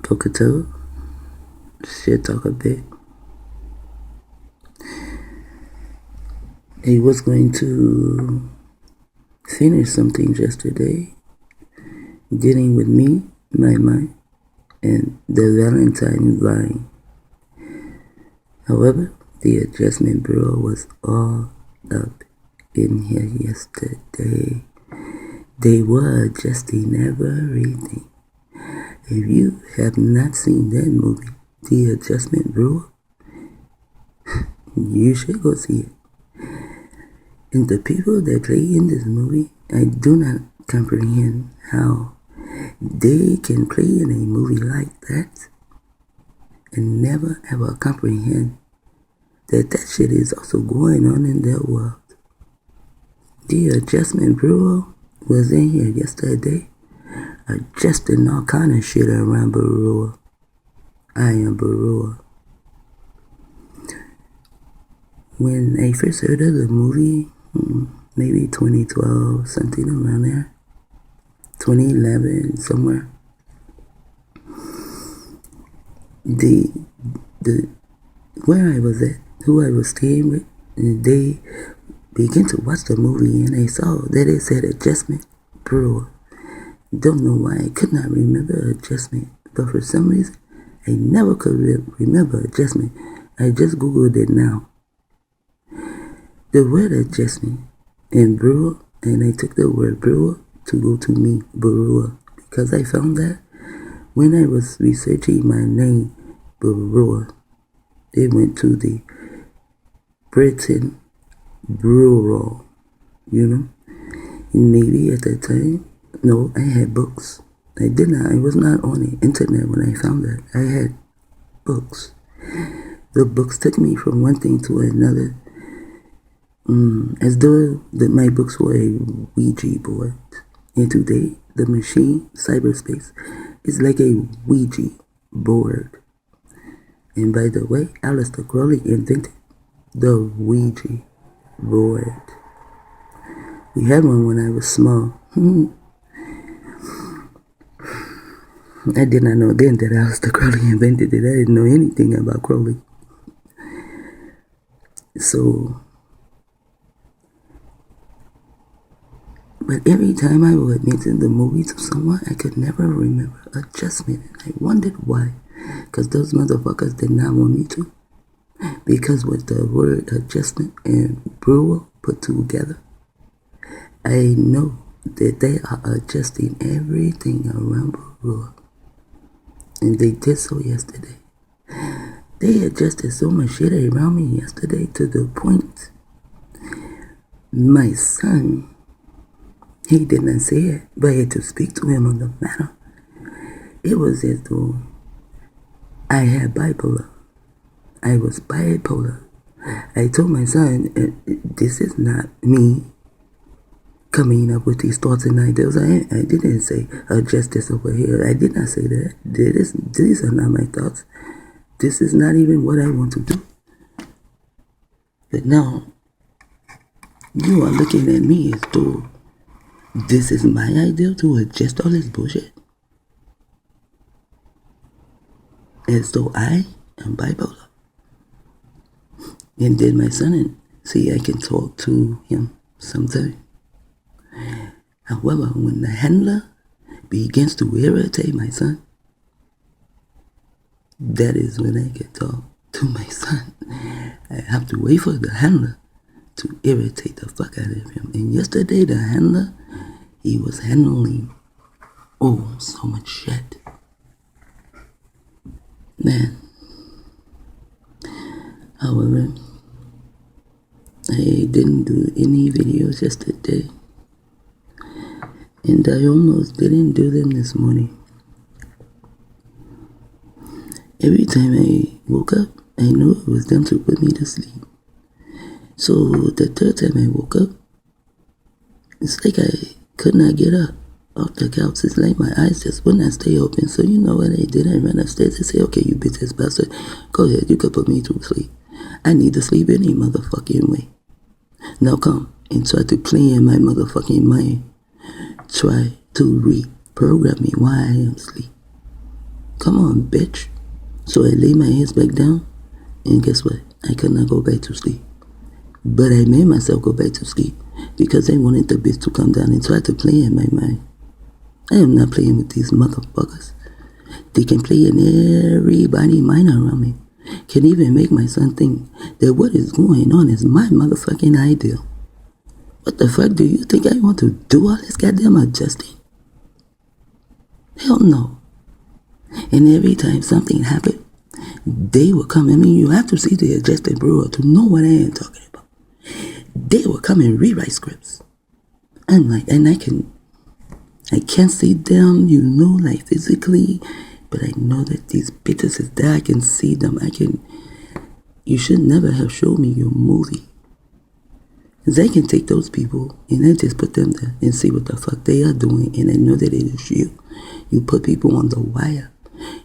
Cockatoo, shit talk a bit. I was going to finish something yesterday, dealing with me, my mind, and the Valentine line. However, the adjustment bureau was all up in here yesterday. They were adjusting everything. If you have not seen that movie, The Adjustment Bureau, you should go see it. And the people that play in this movie, I do not comprehend how they can play in a movie like that and never ever comprehend that that shit is also going on in their world. The Adjustment Bureau was in here yesterday, adjusting all kind of shit around B'RuRAW. I am B'RuRAW. When I first heard of the movie, maybe 2012, something around there, 2011, somewhere, the where I was at, who I was staying with, they began to watch the movie and I saw that it said Adjustment Bureau. Don't know why I could not remember adjustment, but for some reason I never could remember adjustment. I just googled it now. The word adjustment and B'RuRAW, and I took the word B'RuRAW to go to me, B'RuRAW, because I found that when I was researching my name, B'RuRAW, it went to the Britain B'RuRAW, you know. And maybe at that time, no, I had books. I was not on the internet when I found that. I had books. The books took me from one thing to another, as though my books were a Ouija board. And today, the machine, cyberspace, is like a Ouija board. And by the way, Aleister Crowley invented the Ouija board. We had one when I was small. I did not know then that Aleister Crowley invented it. I didn't know anything about Crowley. So, but every time I would mention the movie to someone, I could never remember adjustment. I wondered why. Because those motherfuckers did not want me to. Because with the word adjustment and B'RuRAW put together, I know that they are adjusting everything around B'RuRAW. And they did so yesterday. They adjusted so much shit around me yesterday to the point my son, he did not say it, but I had to speak to him on the matter. It was as though I had bipolar. I was bipolar. I told my son, this is not me coming up with these thoughts and ideas. I didn't say, adjust this over here. I did not say that. These are not my thoughts. This is not even what I want to do. But now, you are looking at me as though this is my idea to adjust all this bullshit. As though I am bipolar. And then my son, see, I can talk to him sometime. However, when the handler begins to irritate my son, that is when I can talk to my son. I have to wait for the handler to irritate the fuck out of him. And yesterday, the handler, he was handling, so much shit. Man. However, I didn't do any videos yesterday. And I almost didn't do them this morning. Every time I woke up, I knew it was them to put me to sleep. So the third time I woke up, it's like I could not get up off the couch. It's like my eyes just would not stay open. So you know what I did? I ran upstairs and said, okay, you bitch ass bastard, go ahead, you could put me to sleep. I need to sleep any motherfucking way. Now come and try to play in my motherfucking mind. Try to reprogram me while I am asleep. Come on, bitch. So I lay my head back down, and guess what? I could not go back to sleep. But I made myself go back to sleep because I wanted the bitch to come down and try to play in my mind. I am not playing with these motherfuckers. They can play in everybody's mind around me. Can even make my son think that what is going on is my motherfucking idea. What the fuck do you think I want to do all this goddamn adjusting? Hell no. And every time something happened, they will come. I mean, you have to see the adjusted B'RuRAW to know what I am talking about. They will come and rewrite scripts. I'm like, and I can't see them, like physically, but I know that these bitches is there. I can see them. You should never have showed me your movie. Because I can take those people and I just put them there and see what the fuck they are doing. And I know that it is you. You put people on the wire.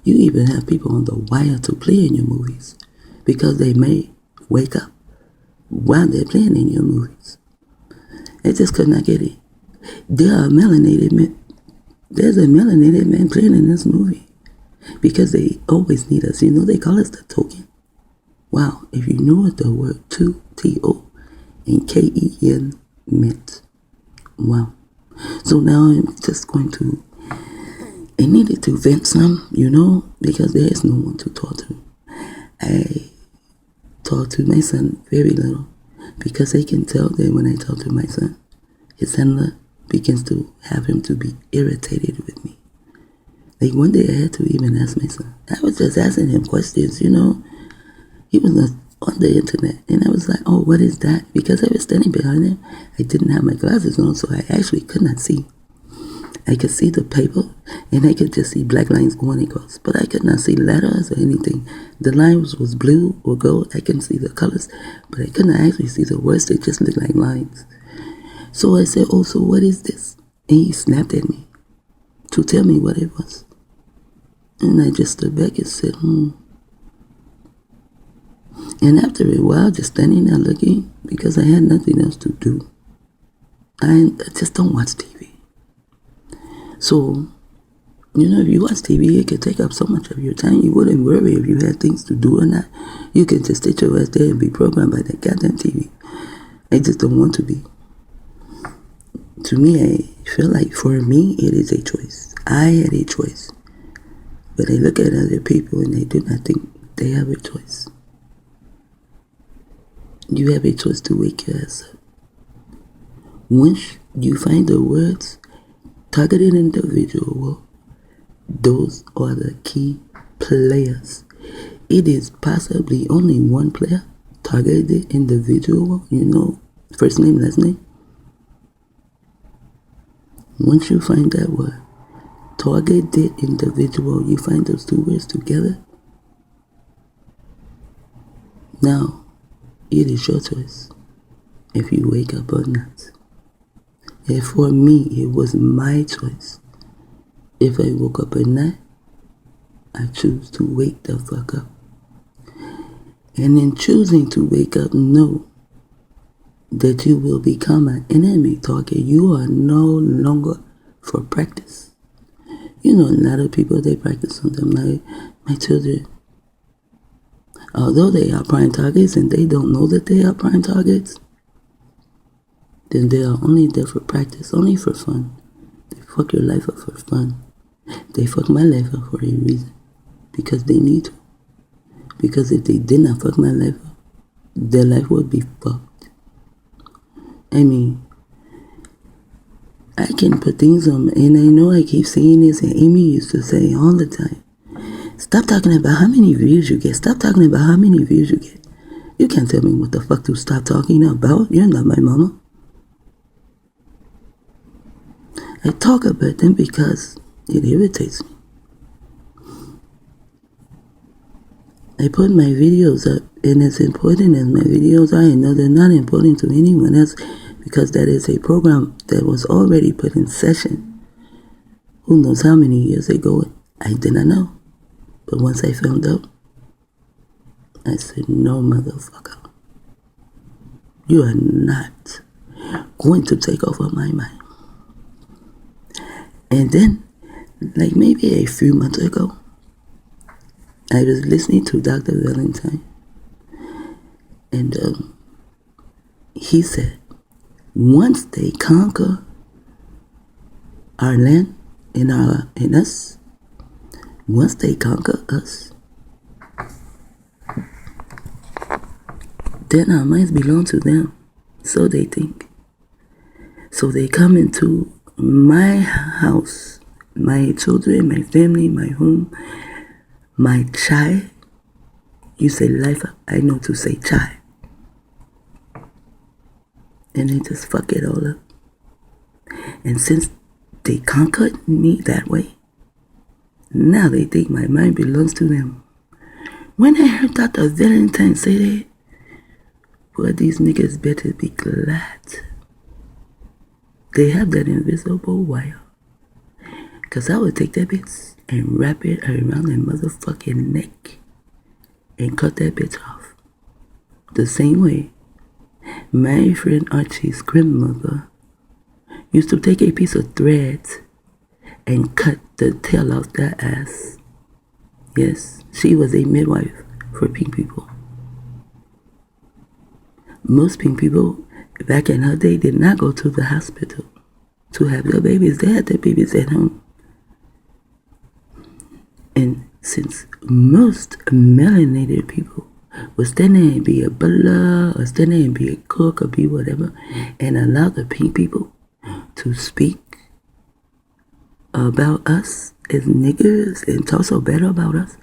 You even have people on the wire to play in your movies because they may wake up while they're playing in your movies. I just could not get it. There's a melanated man playing in this movie because they always need us. They call us the token. Wow, if you know what the word T-O and K-E-N meant. Wow. So now I'm just going to, I needed to vent some, because there is no one to talk to. I talk to my son very little because I can tell that when I talk to my son, his handler begins to have him to be irritated with me. Like one day I had to even ask my son. I was just asking him questions, He was on the internet and I was like, oh, what is that? Because I was standing behind him. I didn't have my glasses on, so I actually could not see. I could see the paper and I could just see black lines going across, but I could not see letters or anything. The lines was blue or gold. I couldn't see the colors, but I could not actually see the words. They just looked like lines. So I said, oh, so what is this? And he snapped at me to tell me what it was. And I just stood back and said, And after a while, just standing there looking, because I had nothing else to do, I just don't watch TV. So, if you watch TV, it could take up so much of your time. You wouldn't worry if you had things to do or not. You can just sit your ass there and be programmed by that goddamn TV. I just don't want to be. To me, I feel like for me, it is a choice. I had a choice. But I look at other people and I do not think they have a choice. You have a choice to wake your ass up. Once you find the words targeted individual, those are the key players. It is possibly only one player, targeted individual, first name, last name. Once you find that word, targeted individual, you find those two words together. Now, it is your choice if you wake up or not. And for me, it was my choice. If I woke up or not, I choose to wake the fuck up. And in choosing to wake up, know that you will become an enemy target. You are no longer for practice. A lot of people, they practice on them. Like my children, although they are prime targets and they don't know that they are prime targets, then they are only there for practice, only for fun. They fuck your life up for fun. They fuck my life up for a reason. Because they need to. Because if they did not fuck my life up, their life would be fucked. I mean, I can put things on, and I know I keep saying this, and Amy used to say all the time, stop talking about how many views you get. Stop talking about how many views you get. You can't tell me what the fuck to stop talking about. You're not my mama. I talk about them because it irritates me. I put my videos up, and as important as my videos are, I know they're not important to anyone else because that is a program that was already put in session. Who knows how many years ago? I did not know. But once I found out, I said, no, motherfucker. You are not going to take over my mind. And then, like maybe a few months ago, I was listening to Dr. Valentine, and he said, once they conquer our land and us, once they conquer us, then our minds belong to them. So they think. So they come into my house, my children, my family, my home, my child. You say life, I know to say child. And they just fuck it all up. And since they conquered me that way, now they think my mind belongs to them. When I heard Dr. Valentine say that, well, these niggas better be glad they have that invisible wire. Cause I would take that bitch and wrap it around their motherfucking neck and cut that bitch off. The same way my friend Archie's grandmother used to take a piece of thread and cut the tail off their ass. Yes, she was a midwife for pink people. Most pink people back in her day did not go to the hospital to have their babies. They had their babies at home. And since most melanated people would stand there and be a butler or stand there and be a cook or be whatever and allow the pink people to speak about us as niggers and talk so bad about us,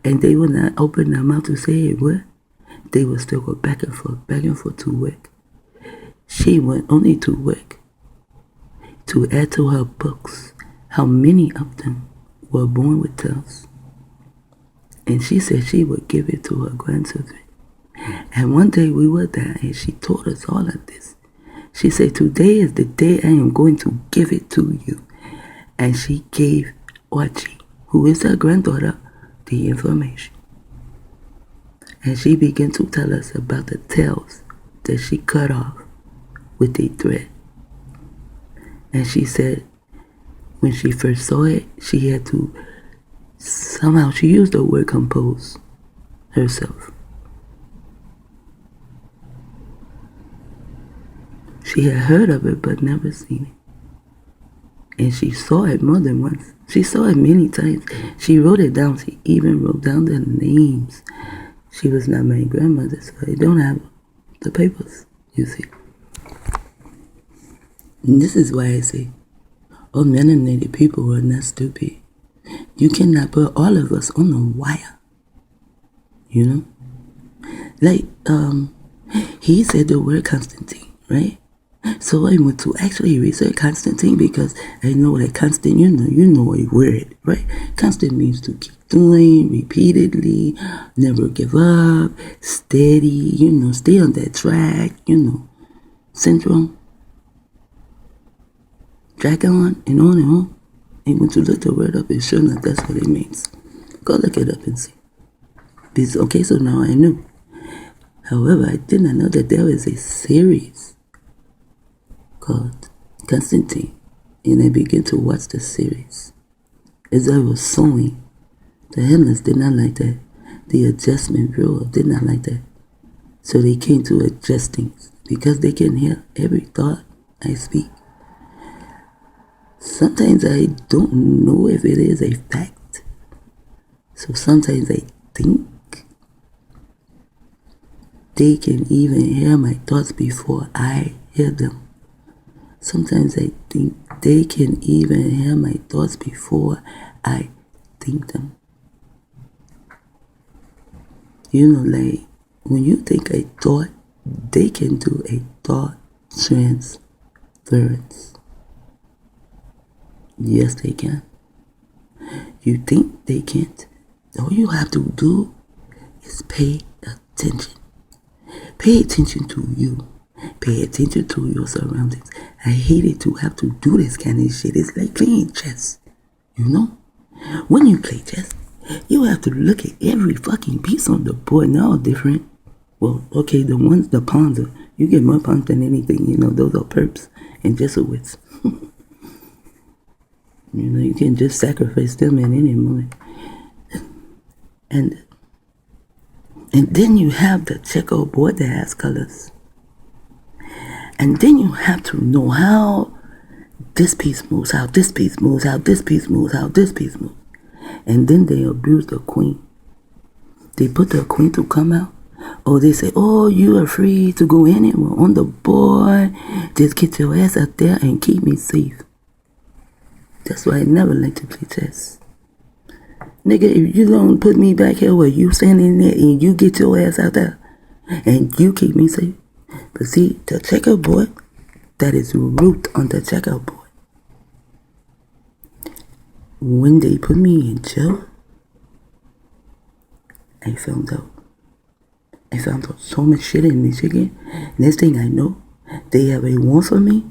and they would not open their mouth to say a word, they would still go back and forth to work. She went only to work to add to her books how many of them were born with tails. And she said she would give it to her grandchildren. And one day we were there and she taught us all of this. She said, today is the day I am going to give it to you. And she gave Archie, who is her granddaughter, the information. And she began to tell us about the tails that she cut off with a thread. And she said when she first saw it, she had to, somehow she used the word compose herself. She had heard of it but never seen it. And she saw it more than once. She saw it many times. She wrote it down. She even wrote down the names. She was not my grandmother, so I don't have the papers, you see. And this is why I say, all melanated people are not stupid. You cannot put all of us on the wire. You know? Like, he said the word Constantine, right? So I went to actually research Constantine because I know that constant, you know a word, right? Constant means to keep doing repeatedly, never give up, steady, stay on that track, syndrome. Drag on and on and on. And when you look the word up, and sure enough, that's what it means. Go look it up and see. Because, okay, so now I knew. However, I did not know that there was a series called Constantine. And I began to watch the series. As I was sewing, the hemless did not like that. The adjustment bureau did not like that. So they came to adjusting because they can hear every thought I speak. Sometimes I don't know if it is a fact. So sometimes I think they can even hear my thoughts before I hear them. Sometimes I think they can even hear my thoughts before I think them. Like when you think a thought, they can do a thought transference. Yes, they can. You think they can't? All you have to do is pay attention. Pay attention to you. Pay attention to your surroundings. I hated to have to do this kind of shit. It's like playing chess. When you play chess, you have to look at every fucking piece on the board. They're all different. Well, okay, the pawns are, you get more pawns than anything. Those are perps and Jesuits. You can just sacrifice them at any moment. And then you have the checkerboard that has colors. And then you have to know how this piece moves, how this piece moves, how this piece moves, how this piece moves. And then they abuse the queen. They put the queen to come out. Or they say, oh, you are free to go anywhere on the board. Just get your ass out there and keep me safe. That's why I never like to play chess. Nigga, if you don't put me back here where you standing there and you get your ass out there and you keep me safe. But see, the checkerboard, that is root on the checkerboard. When they put me in jail, I found out so much shit in Michigan. Next thing I know, they have a warrant for me.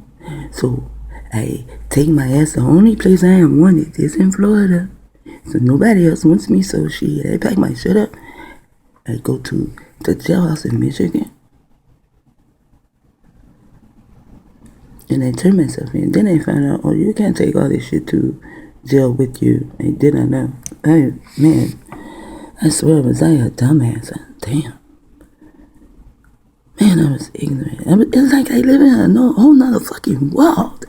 So I take my ass. The only place I am wanted is in Florida. So nobody else wants me. So I pack my shit up. I go to the jailhouse in Michigan. And I turn myself in. Then I found out, oh, you can't take all this shit to jail with you. I didn't know. Man, I swear, was I a dumbass? Damn. Man, I was ignorant. It's like I live in a whole nother fucking world.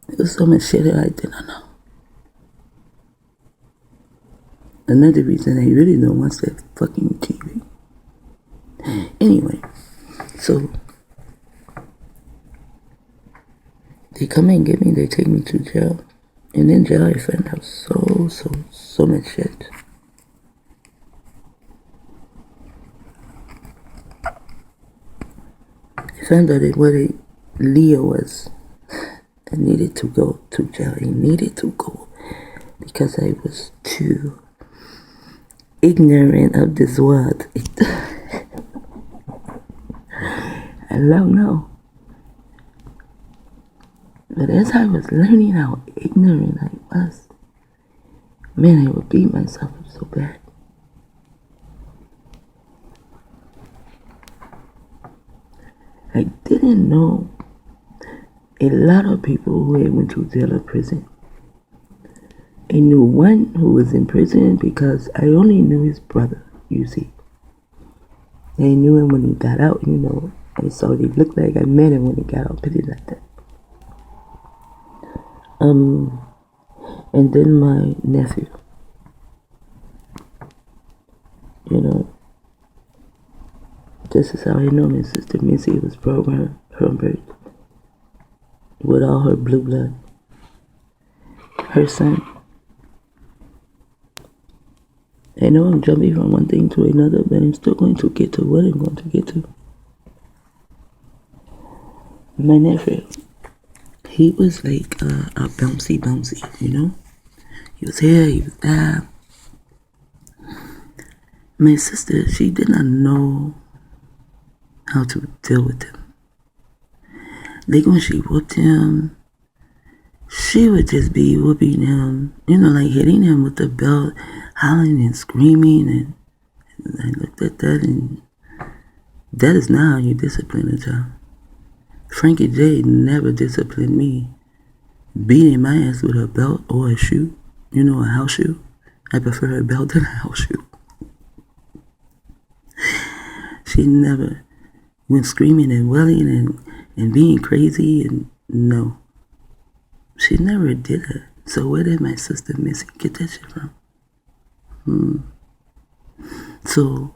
There was so much shit that I didn't know. Another reason I really don't watch that fucking TV. Anyway, so they come and get me, they take me to jail. And in jail I found out so much shit. I found out what a Leo was. I needed to go to jail. I needed to go because I was too ignorant of this world. I don't know. But as I was learning how ignorant I was, man, I would beat myself up so bad. I didn't know a lot of people who had went to jail or prison. I knew one who was in prison because I only knew his brother, you see. I knew him when he got out, you know. I saw what he looked like. I met him when he got out, put it like that. And then my nephew. You know, this is how I know my sister Missy was programmed from birth with all her blue blood. Her son. I know I'm jumping from one thing to another, but I'm still going to get to what I'm going to get to. My nephew, he was like a bouncy, you know? He was here, he was there. My sister, she did not know how to deal with him. Like when she whooped him, she would just be whooping him, you know, like hitting him with the belt, hollering and screaming. And I looked at that, and that is not how you discipline a child. Frankie J never disciplined me, beating my ass with a belt or a shoe, you know, a house shoe. I prefer a belt than a house shoe. She never went screaming and wailing and being crazy, and no. She never did it. So where did my sister Missy get that shit from? So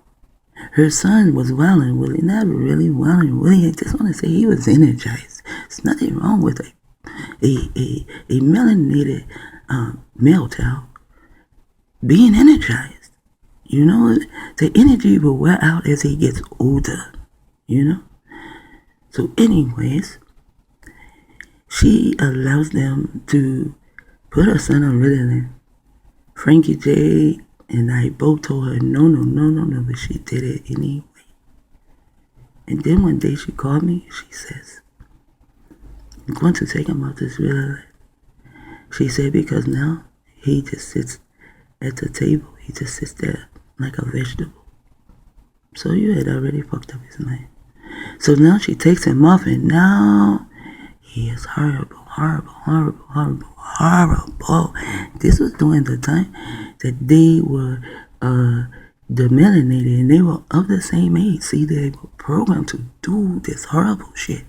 her son was wilding Willie, not really wilding Willie. I just want to say he was energized. There's nothing wrong with a melanated male child being energized. You know, the energy will wear out as he gets older, you know? So anyways, she allows them to put her son on Ritalin. Frankie J and I both told her, no, but she did it anyway. And then one day she called me, she says, I'm going to take him off this Ritalin. She said, because now he just sits at the table. He just sits there like a vegetable. So you had already fucked up his mind. So now she takes him off, and now he is horrible. This was during the time that they were the melanated and they were of the same age. See, they were programmed to do this horrible shit.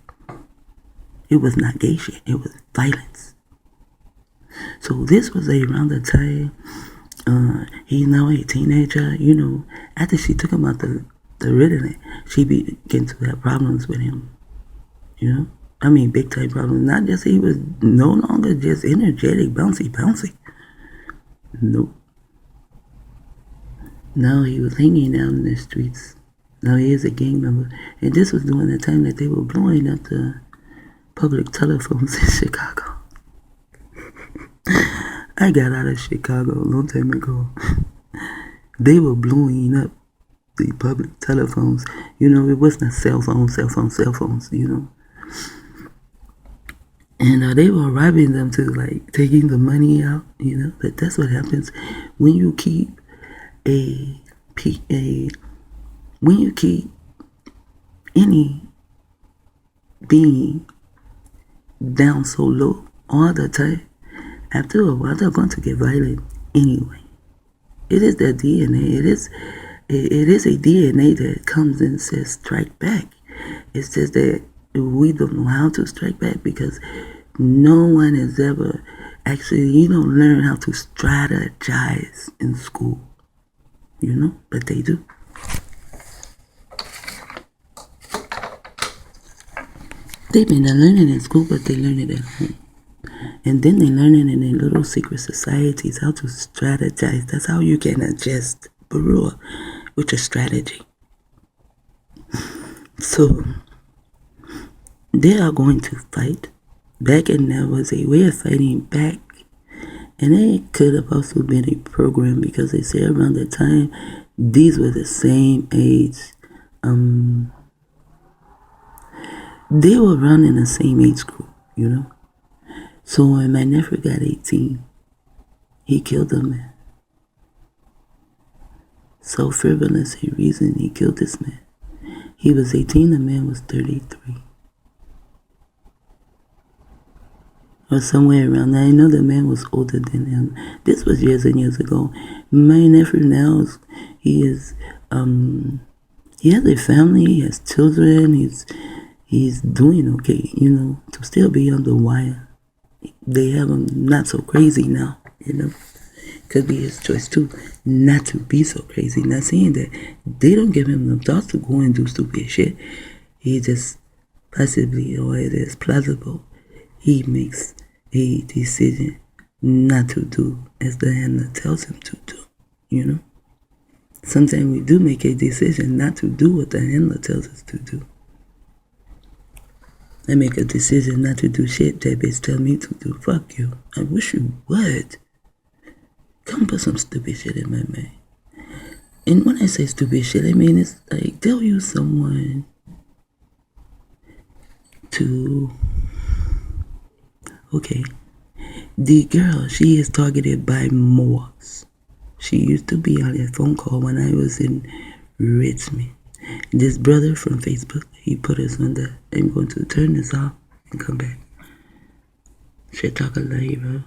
It was not gay shit. It was violence. So this was around the time he's now a teenager. You know, after she took him out the Ritalin, she began to have problems with him. You know, I mean, big time problems. Not just he was no longer just energetic, bouncy. Nope. Now he was hanging out in the streets. Now he is a gang member. And this was during the time that they were blowing up the public telephones in Chicago. I got out of Chicago a long time ago. They were blowing up the public telephones. You know, it wasn't cell phones, you know. And they were robbing them to, like, taking the money out, you know. But that's what happens when you keep when you keep any being down so low all the time. After a while, they're going to get violent anyway. It is their DNA. It is a DNA that comes and says strike back. It's just that we don't know how to strike back because no one has ever actually, you don't learn how to strategize in school, you know, but they do. They've been learning in school, but they learn it at home. And then they learn it in their little secret societies, how to strategize. That's how you can adjust B'RuRAW with a strategy. So they are going to fight back, and there was a way of fighting back. And it could have also been a program because they say around the time these were the same age. They were around in the same age group, you know. So when my nephew got 18, he killed a man. So frivolous a reason he killed this man. He was 18, the man was 33. Or somewhere around there. I know the man was older than him. This was years and years ago. My nephew now, he has a family, he has children, he's doing okay, you know, to still be on the wire. They have him not so crazy now, you know. Could be his choice too, not to be so crazy. Not saying that they don't give him the thoughts to go and do stupid shit. He just possibly, or it is plausible, he makes a decision not to do as the handler tells him to do, you know. Sometimes we do make a decision not to do what the handler tells us to do. I make a decision not to do shit that bitch tell me to do. Fuck you. I wish you would. Come put some stupid shit in my mind. And when I say stupid shit, I mean it's like they'll use someone to... Okay. The girl, she is targeted by Morse. She used to be on a phone call when I was in Richmond. This brother from Facebook, he put us on the... I'm going to turn this off and come back. Shit talk a lot, bro.